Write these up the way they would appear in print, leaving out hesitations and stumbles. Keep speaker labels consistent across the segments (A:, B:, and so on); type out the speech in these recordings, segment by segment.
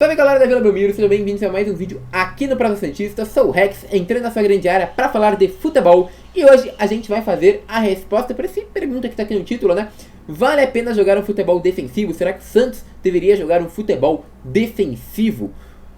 A: Salve galera da Vila Belmiro, sejam bem-vindos a mais um vídeo aqui no Praça Santista. Sou o Rex, entrando na sua grande área para falar de futebol. E hoje a gente vai fazer a resposta para essa pergunta que tá aqui no título, né? Vale a pena jogar um futebol defensivo? Será que o Santos deveria jogar um futebol defensivo?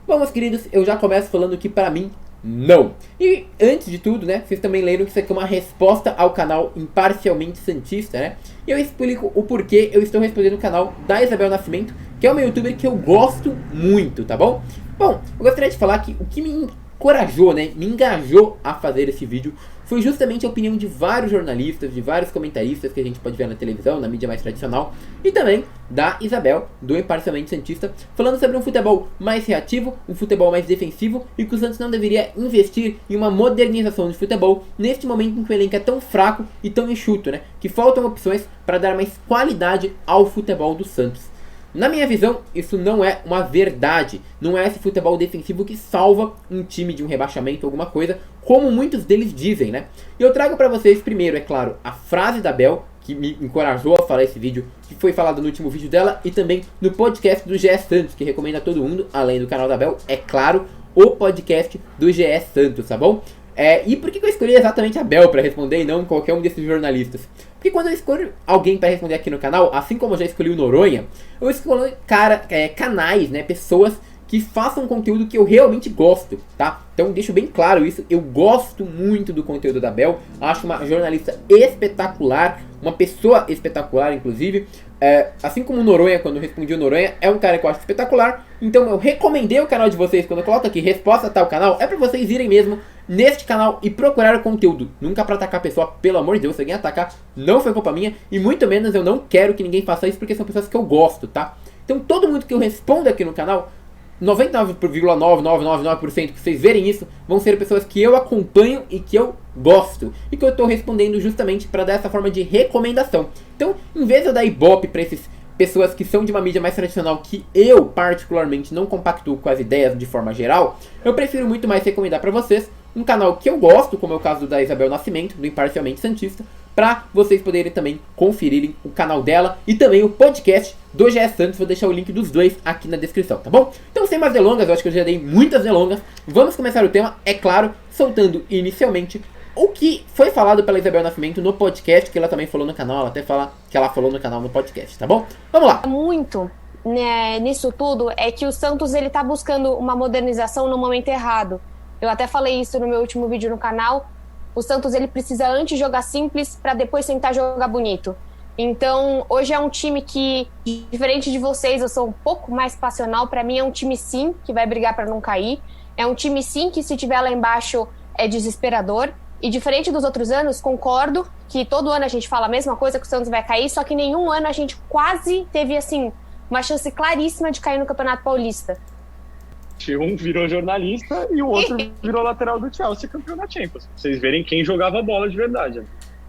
A: Bom, meus queridos, eu já começo falando que para mim, não. E antes de tudo, né, vocês também leram que isso aqui é uma resposta ao canal Imparcialmente Santista, né? E eu explico o porquê eu estou respondendo o canal da Isabel Nascimento, que é uma youtuber que eu gosto muito, tá bom? Bom, eu gostaria de falar que o que me encorajou, né, me engajou a fazer esse vídeo foi justamente a opinião de vários jornalistas, de vários comentaristas que a gente pode ver na televisão, na mídia mais tradicional, e também da Isabel, do Imparcialmente Santista, falando sobre um futebol mais reativo, um futebol mais defensivo, e que o Santos não deveria investir em uma modernização de futebol neste momento em que o elenco é tão fraco e tão enxuto, né, que faltam opções para dar mais qualidade ao futebol do Santos. Na minha visão, isso não é uma verdade. Não é esse futebol defensivo que salva um time de um rebaixamento, alguma coisa, como muitos deles dizem, né? E eu trago pra vocês, primeiro, é claro, a frase da Bel, que me encorajou a falar esse vídeo, que foi falado no último vídeo dela, e também no podcast do GE Santos, que recomendo a todo mundo, além do canal da Bel, é claro, o podcast do GE Santos, tá bom? E por que eu escolhi exatamente a Bel para responder e não qualquer um desses jornalistas? Porque quando eu escolho alguém para responder aqui no canal, assim como eu já escolhi o Noronha, eu escolho canais, né, pessoas que façam conteúdo que eu realmente gosto, tá? Então deixo bem claro isso, eu gosto muito do conteúdo da Bel, acho uma jornalista espetacular, uma pessoa espetacular inclusive, assim como o Noronha, quando eu respondi o Noronha, é um cara que eu acho espetacular, então eu recomendei o canal de vocês, quando eu coloco aqui resposta a tal canal, é pra vocês irem mesmo neste canal e procurar o conteúdo, nunca pra atacar a pessoa, pelo amor de Deus, se alguém atacar, não foi culpa minha, e muito menos eu não quero que ninguém faça isso, porque são pessoas que eu gosto, tá? Então todo mundo que eu respondo aqui no canal, 99,9999% que vocês verem isso, vão ser pessoas que eu acompanho e que eu gosto. E que eu estou respondendo justamente para dar essa forma de recomendação. Então, em vez de eu dar ibope para essas pessoas que são de uma mídia mais tradicional, que eu particularmente não compactuo com as ideias de forma geral, eu prefiro muito mais recomendar para vocês um canal que eu gosto, como é o caso da Isabel Nascimento, do Imparcialmente Santista, para vocês poderem também conferirem o canal dela e também o podcast do GE Santos. Vou deixar o link dos dois aqui na descrição, tá bom? Então, sem mais delongas, eu acho que eu já dei muitas delongas. Vamos começar o tema, é claro, soltando inicialmente o que foi falado pela Isabel Nascimento no podcast, que ela também falou no canal, ela até fala que ela falou no canal no podcast, tá bom? Vamos lá!
B: Muito, né, nisso tudo é que o Santos ele tá buscando uma modernização no momento errado. Eu até falei isso no meu último vídeo no canal. O Santos ele precisa antes jogar simples para depois tentar jogar bonito. Então, hoje é um time que, diferente de vocês, eu sou um pouco mais passional. Para mim é um time sim que vai brigar para não cair. É um time sim que se tiver lá embaixo é desesperador. E diferente dos outros anos, concordo que todo ano a gente fala a mesma coisa, que o Santos vai cair, só que nenhum ano a gente quase teve assim uma chance claríssima de cair no Campeonato Paulista.
C: Um virou jornalista e o outro virou lateral do Chelsea, campeão da Champions. Pra vocês verem quem jogava bola de verdade.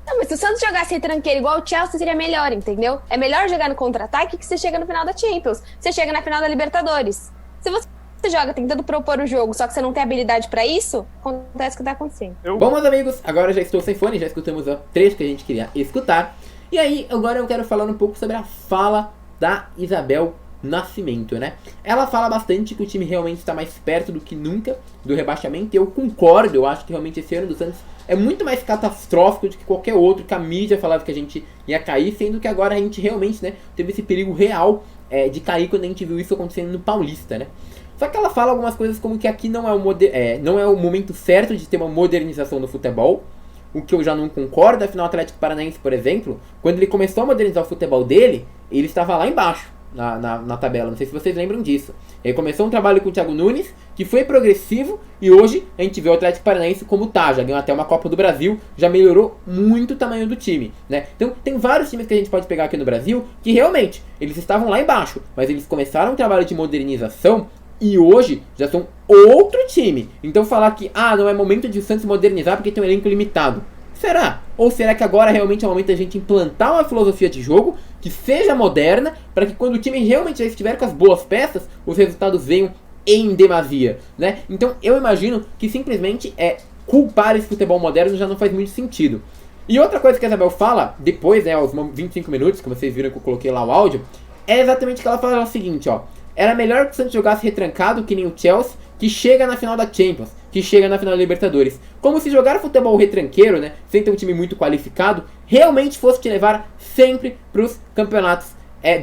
B: Não, mas se o Santos jogasse retranqueiro igual o Chelsea, seria melhor, entendeu? É melhor jogar no contra-ataque que você chega no final da Champions. Você chega na final da Libertadores. Se você joga tentando propor o jogo, só que você não tem habilidade pra isso, acontece o que tá acontecendo.
A: Bom, meus amigos, agora já estou sem fone, já escutamos o trecho que a gente queria escutar. E aí, agora eu quero falar um pouco sobre a fala da Isabel Nascimento, né? Ela fala bastante que o time realmente está mais perto do que nunca do rebaixamento, e eu concordo, eu acho que realmente esse ano do Santos é muito mais catastrófico do que qualquer outro, que a mídia falava que a gente ia cair, sendo que agora a gente realmente, né, teve esse perigo real de cair quando a gente viu isso acontecendo no Paulista, né? Só que ela fala algumas coisas como que aqui não é o momento certo de ter uma modernização no futebol, o que eu já não concordo. Afinal, o Atlético Paranaense, por exemplo, quando ele começou a modernizar o futebol dele, ele estava lá embaixo na tabela, não sei se vocês lembram disso. Ele começou um trabalho com o Thiago Nunes, que foi progressivo, e hoje a gente vê o Atlético Paranaense como tá, já ganhou até uma Copa do Brasil, já melhorou muito o tamanho do time, né? Então tem vários times que a gente pode pegar aqui no Brasil, que realmente, eles estavam lá embaixo, mas eles começaram um trabalho de modernização, e hoje já são outro time. Então falar que, não é momento de o Santos modernizar porque tem um elenco limitado, será? Ou será que agora realmente é o momento da gente implantar uma filosofia de jogo que seja moderna, para que quando o time realmente já estiver com as boas peças, os resultados venham em demasia, né? Então eu imagino que simplesmente culpar esse futebol moderno já não faz muito sentido. E outra coisa que a Isabel fala, depois, né, aos 25 minutos, que vocês viram que eu coloquei lá o áudio, é exatamente que ela fala o seguinte, ó: era melhor que o Santos jogasse retrancado, que nem o Chelsea, que chega na final da Champions, que chega na final da Libertadores. Como se jogar futebol retranqueiro, né, sem ter um time muito qualificado, realmente fosse te levar sempre para os campeonatos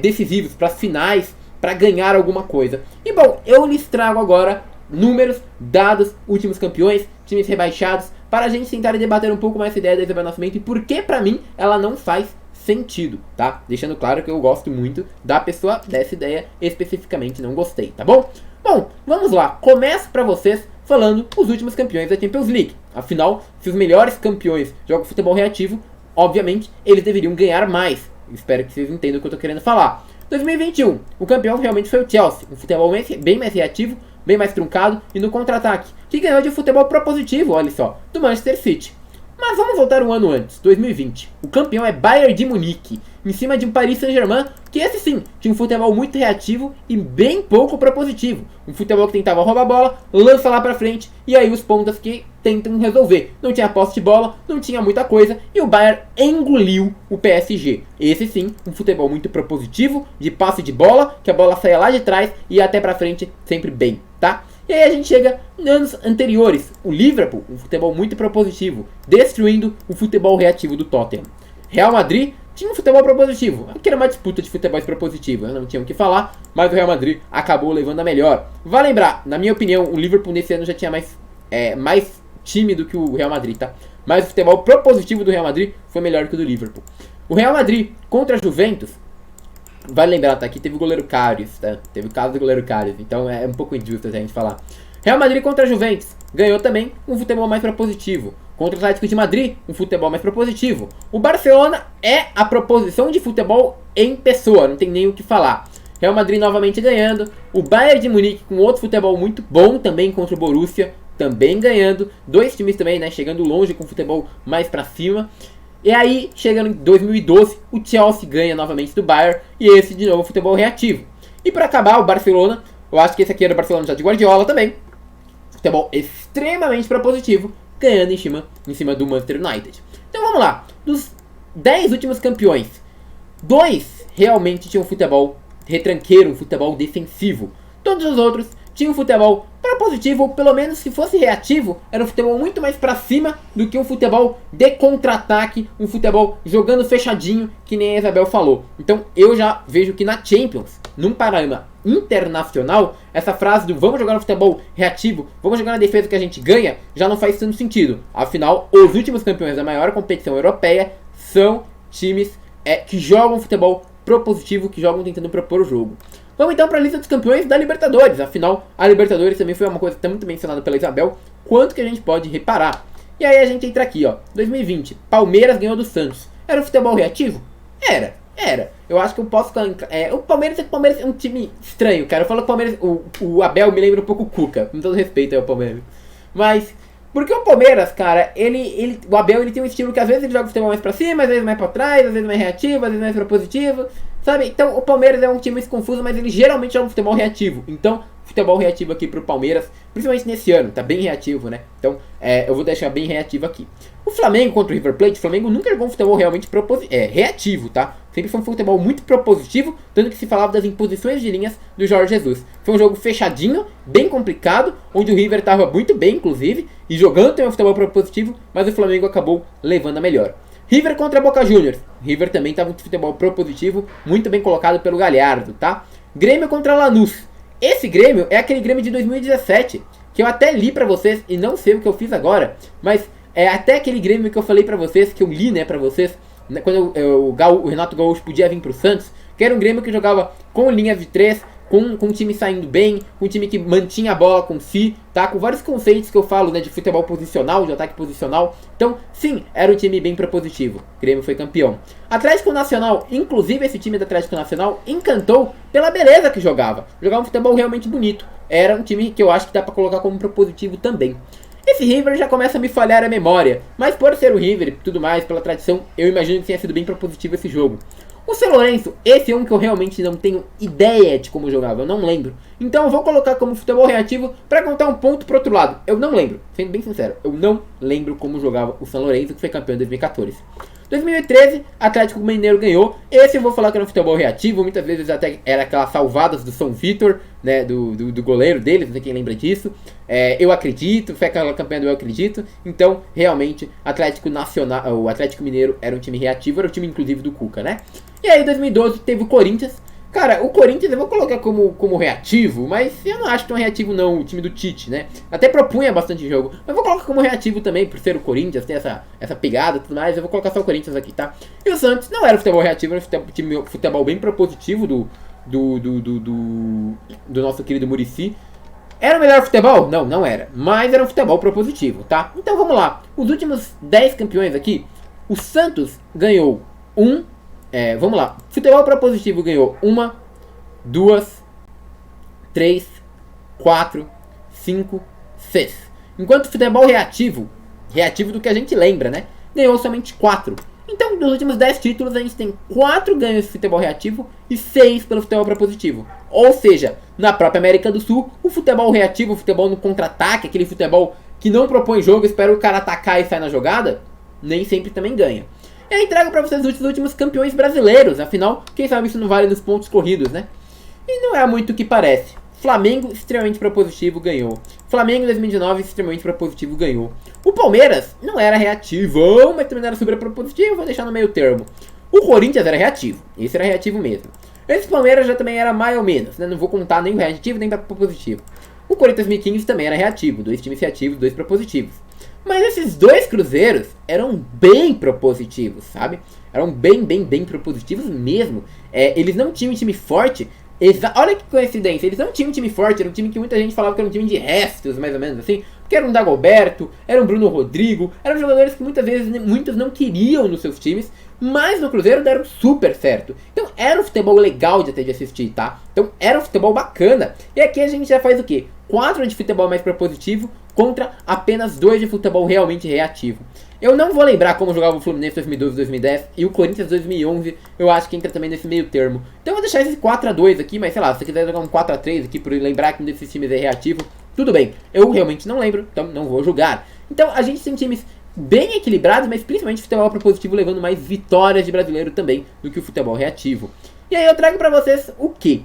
A: decisivos, para as finais, para ganhar alguma coisa. E bom, eu lhes trago agora números, dados, últimos campeões, times rebaixados, para a gente tentar debater um pouco mais essa ideia da Isabel Nascimento e por que pra mim ela não faz sentido, tá? Deixando claro que eu gosto muito da pessoa dessa ideia, especificamente não gostei, tá bom? Bom, vamos lá, começo pra vocês falando os últimos campeões da Champions League. Afinal, se os melhores campeões jogam futebol reativo, obviamente eles deveriam ganhar mais. Espero que vocês entendam o que eu tô querendo falar. 2021, o campeão realmente foi o Chelsea, um futebol bem mais reativo, bem mais truncado e no contra-ataque, que ganhou de futebol propositivo, olha só, do Manchester City. Mas vamos voltar um ano antes, 2020. O campeão é Bayern de Munique, em cima de um Paris Saint-Germain, que esse sim, tinha um futebol muito reativo e bem pouco propositivo. Um futebol que tentava roubar a bola, lança lá pra frente, e aí os pontas que tentam resolver. Não tinha posse de bola, não tinha muita coisa, e o Bayern engoliu o PSG. Esse sim, um futebol muito propositivo, de passe de bola, que a bola saia lá de trás e ia até pra frente sempre bem, tá? E aí a gente chega em anos anteriores, o Liverpool, um futebol muito propositivo, destruindo o futebol reativo do Tottenham. Real Madrid tinha um futebol propositivo, aqui era uma disputa de futebol propositivo, não tinha o que falar, mas o Real Madrid acabou levando a melhor. Vale lembrar, na minha opinião, o Liverpool nesse ano já tinha mais time do que o Real Madrid, tá? Mas o futebol propositivo do Real Madrid foi melhor que o do Liverpool. O Real Madrid contra a Juventus, vale lembrar, tá? Aqui teve o goleiro Karius, tá? Teve o caso do goleiro Karius, então é um pouco injusto a gente falar. Real Madrid contra a Juventus, ganhou também um futebol mais propositivo. Contra o Atlético de Madrid, um futebol mais propositivo. O Barcelona é a proposição de futebol em pessoa, não tem nem o que falar. Real Madrid novamente ganhando. O Bayern de Munique com outro futebol muito bom também contra o Borussia, também ganhando. Dois times também, né, chegando longe com futebol mais pra cima. E aí, chegando em 2012, o Chelsea ganha novamente do Bayern. E esse, de novo, futebol reativo. E para acabar, o Barcelona, eu acho que esse aqui era o Barcelona já de Guardiola também. Futebol extremamente propositivo, ganhando em cima do Manchester United. Então vamos lá, dos 10 últimos campeões, 2 realmente tinham futebol retranqueiro, um futebol defensivo. Todos os outros tinham um futebol propositivo, ou pelo menos se fosse reativo, era um futebol muito mais pra cima do que um futebol de contra-ataque, um futebol jogando fechadinho, que nem a Isabel falou. Então eu já vejo que na Champions, num panorama internacional, essa frase do vamos jogar no futebol reativo, vamos jogar na defesa que a gente ganha, já não faz tanto sentido. Afinal, os últimos campeões da maior competição europeia são times que jogam futebol propositivo, que jogam tentando propor o jogo. Vamos então para a lista dos campeões da Libertadores. Afinal, a Libertadores também foi uma coisa que está muito mencionada pela Isabel. Quanto que a gente pode reparar? E aí a gente entra aqui, ó. 2020, Palmeiras ganhou do Santos. Era um futebol reativo? Era. Eu acho que eu posso... o Palmeiras é um time estranho, cara. Eu falo que o Palmeiras... O Abel me lembra um pouco o Cuca. Com todo respeito ao Palmeiras. Mas... Porque o Palmeiras, cara, o Abel ele tem um estilo que às vezes ele joga o futebol mais pra cima, às vezes mais pra trás, às vezes mais reativo, às vezes mais propositivo, sabe? Então o Palmeiras é um time mais confuso, mas ele geralmente joga um futebol reativo. Então, futebol reativo aqui pro Palmeiras, principalmente nesse ano, tá bem reativo, né? Então, eu vou deixar bem reativo aqui. O Flamengo contra o River Plate, o Flamengo nunca jogou um futebol realmente reativo, tá? Sempre foi um futebol muito propositivo, tanto que se falava das imposições de linhas do Jorge Jesus. Foi um jogo fechadinho, bem complicado, onde o River estava muito bem, inclusive, e jogando também um futebol propositivo, mas o Flamengo acabou levando a melhor. River contra Boca Juniors. River também estava um futebol propositivo, muito bem colocado pelo Galhardo, tá? Grêmio contra Lanús. Esse Grêmio é aquele Grêmio de 2017, que eu até li pra vocês e não sei o que eu fiz agora, mas é até aquele Grêmio que eu falei pra vocês, que eu li, né, pra vocês, quando o Renato Gaúcho podia vir pro Santos, que era um Grêmio que jogava com linhas de 3, com um time saindo bem, com um time que mantinha a bola com si, tá? Com vários conceitos que eu falo, né, de futebol posicional, de ataque posicional. Então, sim, era um time bem propositivo. O Grêmio foi campeão. Atlético Nacional, inclusive esse time do Atlético Nacional, encantou pela beleza que jogava. Jogava um futebol realmente bonito. Era um time que eu acho que dá pra colocar como propositivo também. Esse River já começa a me falhar a memória, mas por ser o River e tudo mais, pela tradição, eu imagino que tenha sido bem propositivo esse jogo. O São Lourenço, esse é um que eu realmente não tenho ideia de como jogava, eu não lembro. Então eu vou colocar como futebol reativo para contar um ponto pro outro lado. Eu não lembro, sendo bem sincero, eu não lembro como jogava o São Lourenço, que foi campeão em 2014. 2013, Atlético Mineiro ganhou. Esse eu vou falar que era um futebol reativo. Muitas vezes até era aquelas salvadas do São Vitor, né, do goleiro deles, não sei quem lembra disso. Eu acredito, foi aquela campanha do Eu Acredito. Então, realmente, o Atlético Mineiro era um time reativo. Era o time, inclusive, do Cuca, né? E aí, em 2012, teve o Corinthians. Cara, o Corinthians eu vou colocar como reativo, mas eu não acho tão reativo não, o time do Tite, né? Até propunha bastante jogo, mas vou colocar como reativo também, por ser o Corinthians, tem essa pegada e tudo mais, eu vou colocar só o Corinthians aqui, tá? E o Santos não era um futebol reativo, era um futebol bem propositivo do nosso querido Muricy. Era o melhor futebol? Não, não era, mas era um futebol propositivo, tá? Então vamos lá, os últimos 10 campeões aqui, o Santos ganhou vamos lá. Futebol propositivo ganhou 1, 2, 3, 4, 5, 6. Enquanto futebol reativo do que a gente lembra, né? Ganhou somente 4. Então, dos últimos 10 títulos, a gente tem 4 ganhos de futebol reativo e 6 pelo futebol propositivo. Ou seja, na própria América do Sul, o futebol reativo, o futebol no contra-ataque, aquele futebol que não propõe jogo, espera o cara atacar e sair na jogada, nem sempre também ganha. E aí trago pra vocês os últimos campeões brasileiros. Afinal, quem sabe isso não vale nos pontos corridos, né? E não é muito o que parece. Flamengo, extremamente propositivo, ganhou. Flamengo, 2019, extremamente propositivo, ganhou. O Palmeiras não era reativo, mas também não era super propositivo, vou deixar no meio termo. O Corinthians era reativo, esse era reativo mesmo. Esse Palmeiras já também era mais ou menos, né? Não vou contar nem o reativo nem o propositivo. O Corinthians 2015 também era reativo, 2 times reativos, 2 propositivos. Mas esses 2 cruzeiros eram bem propositivos, sabe? Eram bem propositivos mesmo. Eles não tinham um time forte. Olha que coincidência, eles não tinham um time forte. Era um time que muita gente falava que era um time de restos, mais ou menos assim. Porque era um Dagoberto, era um Bruno Rodrigo. Eram jogadores que muitas vezes muitos não queriam nos seus times. Mas no Cruzeiro deram super certo. Então era um futebol legal de até de assistir, tá? Então era um futebol bacana. E aqui a gente já faz o quê? 4 de futebol mais propositivo contra apenas 2 de futebol realmente reativo. Eu não vou lembrar como jogava o Fluminense 2012 2010 e o Corinthians 2011, eu acho que entra também nesse meio termo. Então eu vou deixar esse 4-2 aqui, mas sei lá, se você quiser jogar um 4-3 aqui por lembrar que um desses times é reativo, tudo bem. Eu realmente não lembro, então não vou julgar. Então a gente tem times bem equilibrados, mas principalmente futebol propositivo levando mais vitórias de brasileiro também do que o futebol reativo. E aí eu trago pra vocês o que?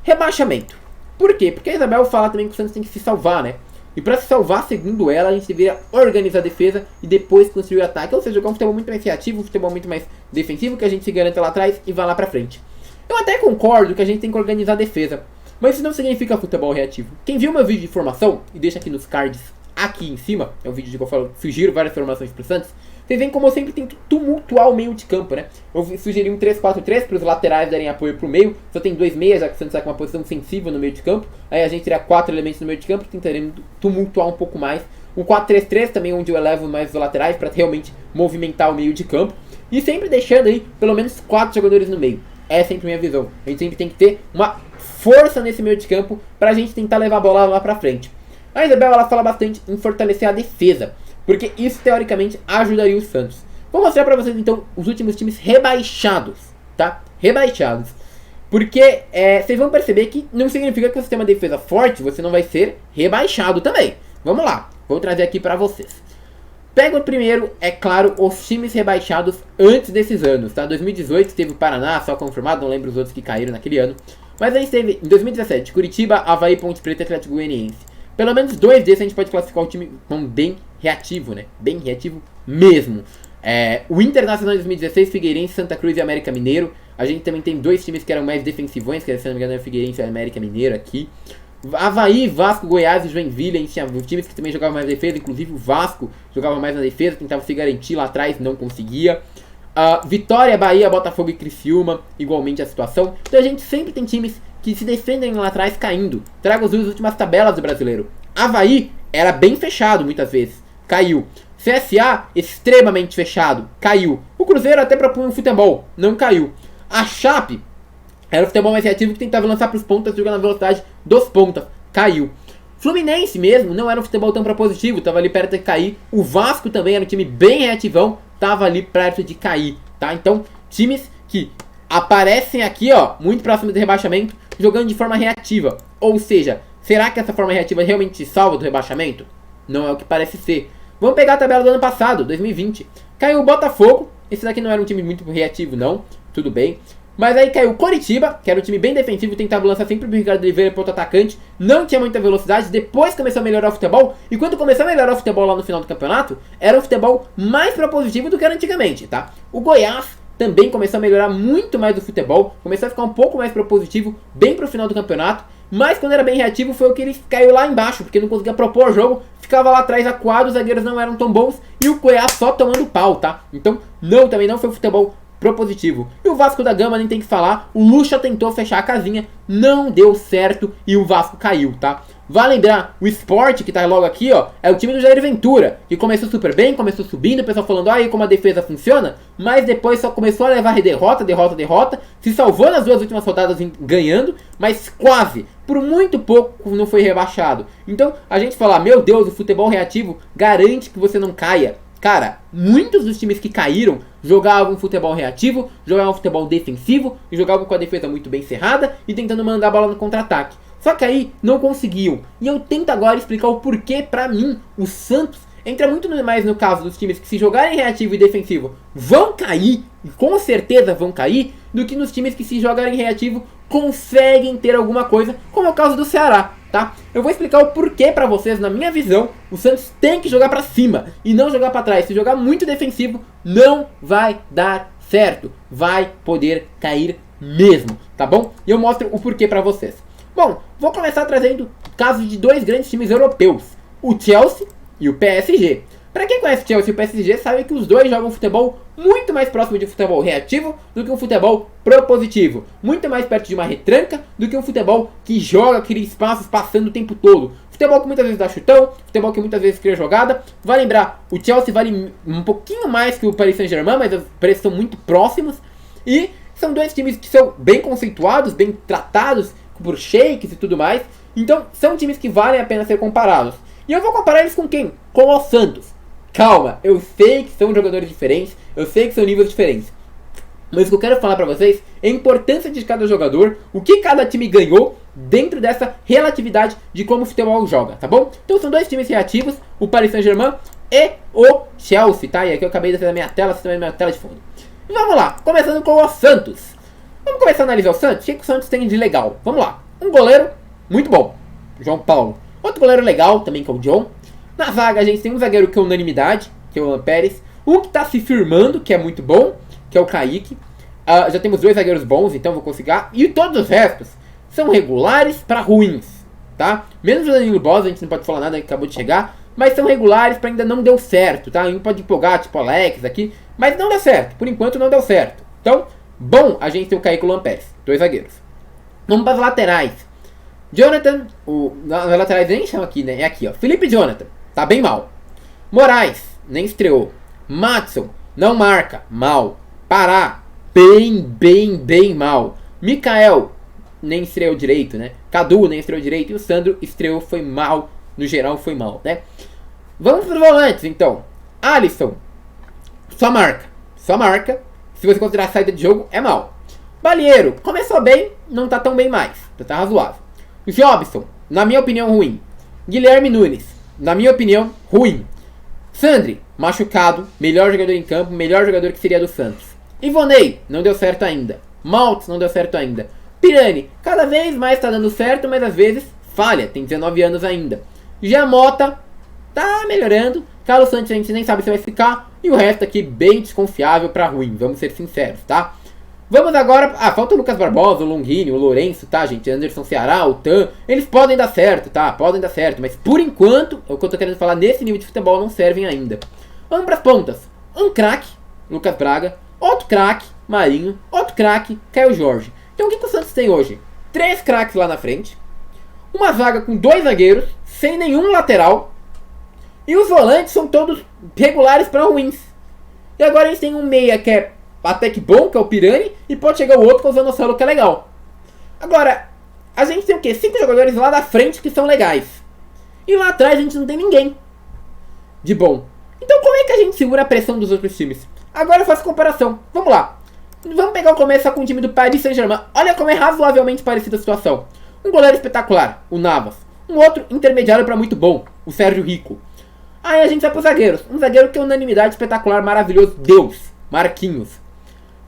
A: Rebaixamento. Por quê? Porque a Isabel fala também que o Santos tem que se salvar, né? E pra se salvar, segundo ela, a gente deveria organizar a defesa e depois construir o ataque. Ou seja, jogar um futebol muito mais criativo, um futebol muito mais defensivo, que a gente se garanta lá atrás e vá lá pra frente. Eu até concordo que a gente tem que organizar a defesa, mas isso não significa futebol reativo. Quem viu meu vídeo de formação, e deixa aqui nos cards aqui em cima, é um vídeo que eu falo, sugiro várias formações pro Santos. Vocês veem como eu sempre tento tumultuar o meio de campo, né? Eu sugeri um 3-4-3 para os laterais darem apoio pro meio. Só tem 2 meias, já que o Santos está com uma posição sensível no meio de campo. Aí a gente teria 4 elementos no meio de campo, tentaremos tumultuar um pouco mais. Um 4-3-3 também, onde eu elevo mais os laterais para realmente movimentar o meio de campo. E sempre deixando aí pelo menos 4 jogadores no meio. É sempre minha visão. A gente sempre tem que ter uma força nesse meio de campo para a gente tentar levar a bola lá pra frente. A Isabel ela fala bastante em fortalecer a defesa, porque isso teoricamente ajudaria o Santos. Vou mostrar pra vocês então os últimos times rebaixados, tá? Rebaixados. Porque vocês vão perceber que não significa que você tem uma defesa forte, você não vai ser rebaixado também. Vamos lá, vou trazer aqui pra vocês. Pega o primeiro, é claro, os times rebaixados antes desses anos, tá? 2018 teve o Paraná, só confirmado, não lembro os outros que caíram naquele ano. Mas a gente teve, em 2017, Curitiba, Avaí, Ponte Preta e Atlético Goianiense. Pelo menos 2 desses a gente pode classificar o time como bem reativo, né? Bem reativo mesmo. O Internacional de 2016, Figueirense, Santa Cruz e América Mineiro. A gente também tem 2 times que eram mais defensivões, que se não me engano é Figueirense e América Mineiro aqui. Avaí, Vasco, Goiás e Joinville, a gente tinha times que também jogavam mais defesa, inclusive o Vasco jogava mais na defesa, tentava se garantir lá atrás, não conseguia. Vitória, Bahia, Botafogo e Criciúma, igualmente a situação. Então a gente sempre tem times que se defendem lá atrás caindo. Trago as últimas tabelas do brasileiro. Avaí era bem fechado muitas vezes, caiu. CSA, extremamente fechado, caiu. O Cruzeiro até propunha um futebol, não caiu. A Chape era o futebol mais reativo que tentava lançar para os pontas, jogando na velocidade dos pontas, caiu. Fluminense mesmo não era um futebol tão propositivo, estava ali perto de cair. O Vasco também era um time bem reativão, estava ali perto de cair, tá? Então, times que aparecem aqui, ó, muito próximo do rebaixamento, jogando de forma reativa. Ou seja, será que essa forma reativa realmente te salva do rebaixamento? Não é o que parece ser. Vamos pegar a tabela do ano passado, 2020. Caiu o Botafogo, Esse daqui não era um time muito reativo, não. Tudo bem. Mas aí caiu o Coritiba, que era um time bem defensivo, tentava lançar sempre o Ricardo Oliveira para outro atacante. Não tinha muita velocidade, depois começou a melhorar o futebol. E quando começou a melhorar o futebol lá no final do campeonato, era um futebol mais propositivo do que era antigamente, tá? O Goiás também começou a melhorar muito mais o futebol, começou a ficar um pouco mais propositivo, bem pro final do campeonato. Mas quando era bem reativo foi o que ele caiu lá embaixo, porque não conseguia propor o jogo, ficava lá atrás acuado, os zagueiros não eram tão bons e o Goiás só tomando pau, tá? Então também não foi futebol propositivo. E o Vasco da Gama nem tem que falar, o Lucha tentou fechar a casinha, não deu certo e o Vasco caiu, tá? Vale lembrar, o Sport, que tá logo aqui, ó, é o time do Jair Ventura, que começou super bem, começou subindo, o pessoal falando, aí como a defesa funciona, mas depois só começou a levar derrota, se salvou nas 2 últimas rodadas ganhando, mas quase, por muito pouco não foi rebaixado. Então, a gente fala, meu Deus, o futebol reativo garante que você não caia. Cara, muitos dos times que caíram jogavam futebol reativo, jogavam futebol defensivo, e jogavam com a defesa muito bem cerrada e tentando mandar a bola no contra-ataque. Só que aí não conseguiam. E eu tento agora explicar o porquê, pra mim, o Santos entra muito mais no caso dos times que se jogarem reativo e defensivo vão cair, e com certeza vão cair, do que nos times que se jogarem reativo conseguem ter alguma coisa, como é o caso do Ceará, tá? Eu vou explicar o porquê pra vocês, na minha visão, o Santos tem que jogar pra cima e não jogar pra trás. Se jogar muito defensivo, não vai dar certo, vai poder cair mesmo, tá bom? E eu mostro o porquê pra vocês. Bom, vou começar trazendo casos de 2 grandes times europeus, o Chelsea e o PSG. Pra quem conhece o Chelsea e o PSG, sabe que os dois jogam futebol muito mais próximo de futebol reativo do que um futebol propositivo. Muito mais perto de uma retranca do que um futebol que joga, cria espaços passando o tempo todo. Futebol que muitas vezes dá chutão, futebol que muitas vezes cria jogada. Vai lembrar, o Chelsea vale um pouquinho mais que o Paris Saint-Germain, mas os preços são muito próximos. E são 2 times que são bem conceituados, bem tratados por shakes e tudo mais. Então são times que valem a pena ser comparados. E eu vou comparar eles com quem? Com o Santos. Calma, eu sei que são jogadores diferentes, eu sei que são níveis diferentes. Mas o que eu quero falar pra vocês é a importância de cada jogador, o que cada time ganhou dentro dessa relatividade de como o futebol joga, tá bom? Então são 2 times reativos, o Paris Saint-Germain e o Chelsea, tá? E aqui eu acabei de fazer a minha tela, vocês também minha tela de fundo. E vamos lá, começando com o Santos. Vamos começar a analisar o Santos? O que o Santos tem de legal? Vamos lá. Um goleiro muito bom, João Paulo. Outro goleiro legal também, que é o John. Na zaga a gente tem um zagueiro que é unanimidade, que é o Alan Pérez. Um que está se firmando, que é muito bom, que é o Kaique. Já temos 2 zagueiros bons, então vou conseguir. E todos os restos são regulares para ruins, tá? Menos o Danilo Bosa, a gente não pode falar nada, que acabou de chegar. Mas são regulares para ainda não deu certo, tá? Um pode empolgar, tipo Alex aqui. Mas não deu certo, por enquanto não deu certo. Então, bom a gente ter o Kaique e o Alan Pérez, 2 zagueiros. Vamos para as laterais. Jonathan, nas laterais nem chama aqui, né? É aqui, ó. Felipe Jonathan, tá bem mal. Moraes, nem estreou. Matson, não marca, mal. Pará, bem mal. Mikael, nem estreou direito, né? Cadu, nem estreou direito. E o Sandro estreou, foi mal. No geral, foi mal, né? Vamos para os volantes, então. Alisson, só marca. Se você considerar a saída de jogo, é mal. Balieiro, começou bem, não tá tão bem mais. Tá razoável. Jobson, na minha opinião, ruim. Guilherme Nunes, na minha opinião, ruim. Sandri, machucado, melhor jogador em campo, melhor jogador que seria do Santos. Ivonei, não deu certo ainda. Maltz, não deu certo ainda. Pirani, cada vez mais tá dando certo, mas às vezes falha, tem 19 anos ainda. Jamota, tá melhorando. Carlos Santos a gente nem sabe se vai ficar. E o resto aqui bem desconfiável pra ruim, vamos ser sinceros, tá? Vamos agora... falta o Lucas Barbosa, o Longini, o Lourenço, tá, gente? Anderson Ceará, o Tan. Eles podem dar certo, tá? Podem dar certo. Mas, por enquanto, é o que eu tô querendo falar, nesse nível de futebol não servem ainda. Vamos pras pontas. Um craque, Lucas Braga. Outro craque, Marinho. Outro craque, Caio Jorge. Então, o que o Santos tem hoje? 3 craques lá na frente. Uma zaga com 2 zagueiros, sem nenhum lateral. E os volantes são todos regulares para ruins. E agora a gente tem um meia que é até que bom, que é o Pirani, e pode chegar o outro que é o Zanocelo, que é legal. Agora, a gente tem o quê? 5 jogadores lá da frente que são legais. E lá atrás a gente não tem ninguém de bom. Então como é que a gente segura a pressão dos outros times? Agora eu faço comparação. Vamos lá. Vamos pegar o começo com o time do Paris Saint-Germain. Olha como é razoavelmente parecida a situação. Um goleiro espetacular, o Navas. Um outro intermediário para muito bom, o Sérgio Rico. Aí a gente vai para os zagueiros. Um zagueiro que é unanimidade, espetacular, maravilhoso, Deus. Marquinhos.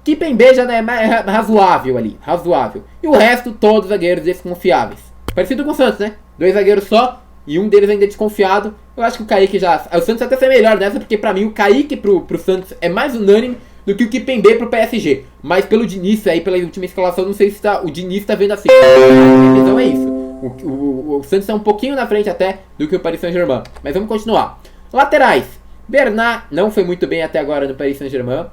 A: Kimpembe já é mais razoável ali, razoável. E o resto, todos zagueiros desconfiáveis. Parecido com o Santos, né? 2 zagueiros só, e um deles ainda desconfiado. Eu acho que o Kaique já... O Santos até foi melhor nessa, porque pra mim o Kaique pro Santos é mais unânime do que o Kimpembe pro PSG. Mas pelo Diniz aí, pela última escalação, não sei se o Diniz tá vendo assim. Então é isso. O Santos tá um pouquinho na frente até do que o Paris Saint-Germain. Mas vamos continuar. Laterais. Bernat não foi muito bem até agora no Paris Saint-Germain.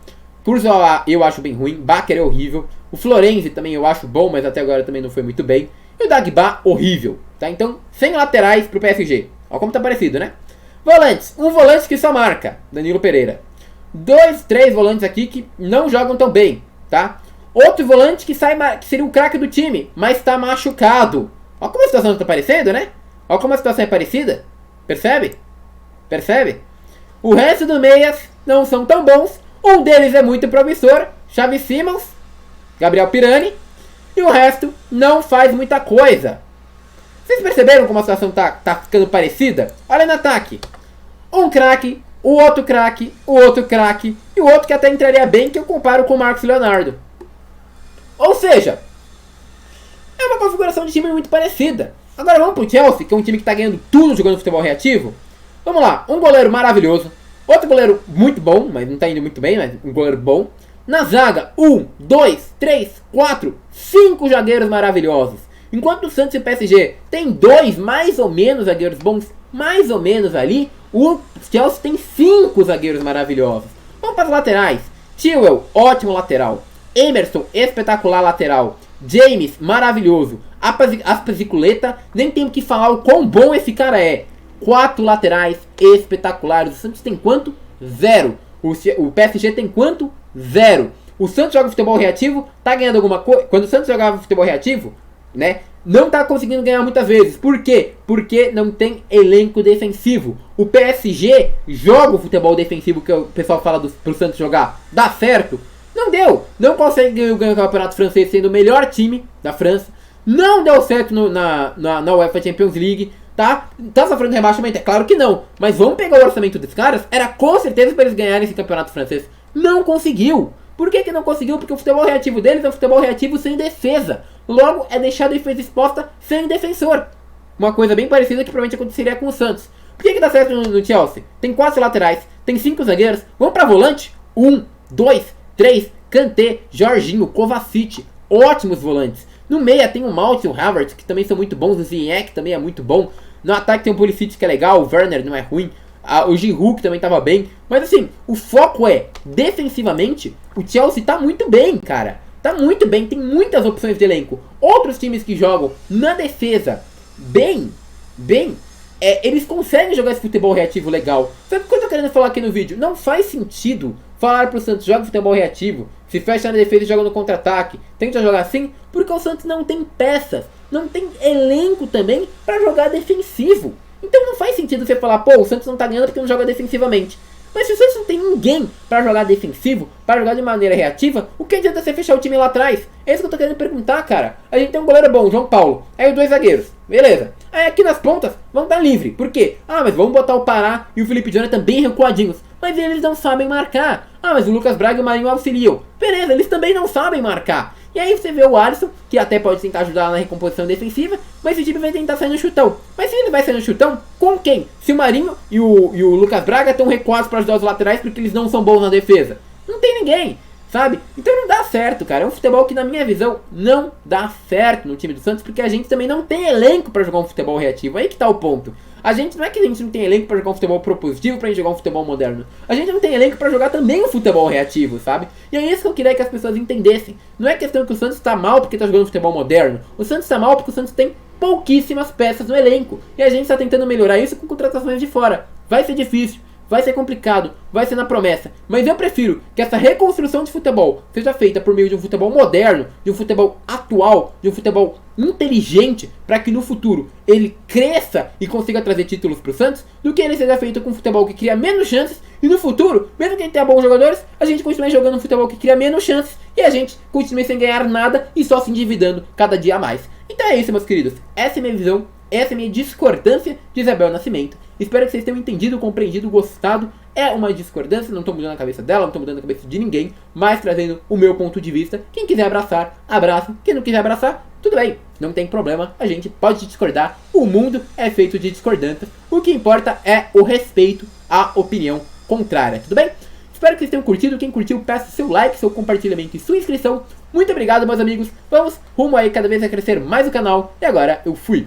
A: Kurzawa eu acho bem ruim. Bakker é horrível. O Florenzi também eu acho bom, mas até agora também não foi muito bem. E o Dagba, horrível. Tá? Então, sem laterais pro PSG. Olha como tá parecido, né? Volantes. Um volante que só marca. Danilo Pereira. 2, 3 volantes aqui que não jogam tão bem. Tá? Outro volante que seria o craque do time, mas tá machucado. Olha como a situação tá parecendo, né? Olha como a situação é parecida. Percebe? Percebe? O resto dos meias não são tão bons. Um deles é muito promissor, Xavi Simons, Gabriel Pirani. E o resto não faz muita coisa. Vocês perceberam como a situação tá ficando parecida? Olha no ataque. Um craque, o outro craque, o outro craque. E o outro que até entraria bem, que eu comparo com o Marcos Leonardo. Ou seja, é uma configuração de time muito parecida. Agora vamos pro Chelsea, que é um time que tá ganhando tudo jogando futebol reativo. Vamos lá, um goleiro maravilhoso. Outro goleiro muito bom, mas não tá indo muito bem, mas um goleiro bom. Na zaga, 1, 2, 3, 4, 5 zagueiros maravilhosos. Enquanto o Santos e o PSG tem 2 mais ou menos zagueiros bons, mais ou menos ali, o Chelsea tem 5 zagueiros maravilhosos. Vamos para as laterais. Chilwell, ótimo lateral. Emerson, espetacular lateral. James, maravilhoso. Azpilicueta, nem tenho que falar o quão bom esse cara é. 4 laterais espetaculares. O Santos tem quanto? 0. O PSG tem quanto? 0. O Santos joga futebol reativo, tá ganhando alguma coisa. Quando o Santos jogava futebol reativo, né, não tá conseguindo ganhar muitas vezes. Por quê? Porque não tem elenco defensivo. O PSG joga o futebol defensivo que o pessoal fala pro Santos jogar. Dá certo? Não deu. Não consegue ganhar o campeonato francês sendo o melhor time da França. Não deu certo na UEFA Champions League. Tá sofrendo rebaixamento? É claro que não. Mas vamos pegar o orçamento dos caras. Era com certeza para eles ganharem esse campeonato francês. Não conseguiu. Por que não conseguiu? Porque o futebol reativo deles é um futebol reativo sem defesa. Logo, é deixar a defesa exposta sem defensor. Uma coisa bem parecida que provavelmente aconteceria com o Santos. Por que dá certo no Chelsea? Tem 4 laterais, tem 5 zagueiros. Vamos pra volante? 1, 2, 3, Kanté, Jorginho, Kovacic. Ótimos volantes. No meia tem o Mount e o Havertz, que também são muito bons. O Ziyech também é muito bom. No ataque tem o Pulisic, que é legal. O Werner não é ruim. O Giroud, que também tava bem. Mas assim, o foco é, defensivamente, o Chelsea tá muito bem, cara. Tá muito bem, tem muitas opções de elenco. Outros times que jogam na defesa bem, eles conseguem jogar esse futebol reativo legal. Sabe o que eu tô querendo falar aqui no vídeo? Não faz sentido falar pro Santos, joga futebol reativo, se fecha na defesa e joga no contra-ataque. Tenta jogar assim, porque o Santos não tem peças, não tem elenco também pra jogar defensivo. Então não faz sentido você falar, pô, o Santos não tá ganhando porque não joga defensivamente. Mas se o Santos não tem ninguém pra jogar defensivo, pra jogar de maneira reativa, o que adianta você fechar o time lá atrás? É isso que eu tô querendo perguntar, cara. A gente tem um goleiro bom, João Paulo. Aí os 2 zagueiros, beleza. Aí aqui nas pontas, vão estar livre. Por quê? Ah, mas vamos botar o Pará e o Felipe Jonathan bem recuadinhos. Mas eles não sabem marcar. Ah, mas o Lucas Braga e o Marinho auxiliam. Beleza, eles também não sabem marcar. E aí você vê o Alisson, que até pode tentar ajudar na recomposição defensiva, mas esse time vai tentar sair no chutão. Mas se ele vai sair no chutão, com quem? Se o Marinho e o Lucas Braga estão recuados para ajudar os laterais porque eles não são bons na defesa. Não tem ninguém, sabe? Então não dá certo, cara. É um futebol que, na minha visão, não dá certo no time do Santos, porque a gente também não tem elenco para jogar um futebol reativo. Aí que tá o ponto. Não é que a gente não tem elenco pra jogar um futebol propositivo, pra gente jogar um futebol moderno. A gente não tem elenco pra jogar também um futebol reativo, sabe? E é isso que eu queria que as pessoas entendessem. Não é questão que o Santos tá mal porque tá jogando futebol moderno. O Santos tá mal porque o Santos tem pouquíssimas peças no elenco. E a gente tá tentando melhorar isso com contratações de fora. Vai ser difícil, vai ser complicado, vai ser na promessa. Mas eu prefiro que essa reconstrução de futebol seja feita por meio de um futebol moderno, de um futebol atual, de um futebol inteligente, para que no futuro ele cresça e consiga trazer títulos pro Santos, do que ele seja feito com um futebol que cria menos chances, e no futuro, mesmo que ele tenha bons jogadores, a gente continue jogando um futebol que cria menos chances, e a gente continue sem ganhar nada e só se endividando cada dia a mais. Então é isso, meus queridos. Essa é a minha visão essa é a minha discordância de Isabel Nascimento. Espero que vocês tenham entendido, compreendido, gostado. É uma discordância, não estou mudando a cabeça dela, não estou mudando a cabeça de ninguém, mas trazendo o meu ponto de vista. Quem quiser abraçar, abraça. Quem não quiser abraçar, tudo bem, não tem problema, a gente pode discordar. O mundo é feito de discordâncias. O que importa é o respeito à opinião contrária, tudo bem? Espero que vocês tenham curtido. Quem curtiu, peço seu like, seu compartilhamento e sua inscrição. Muito obrigado, meus amigos. Vamos rumo aí cada vez a crescer mais o canal. E agora eu fui.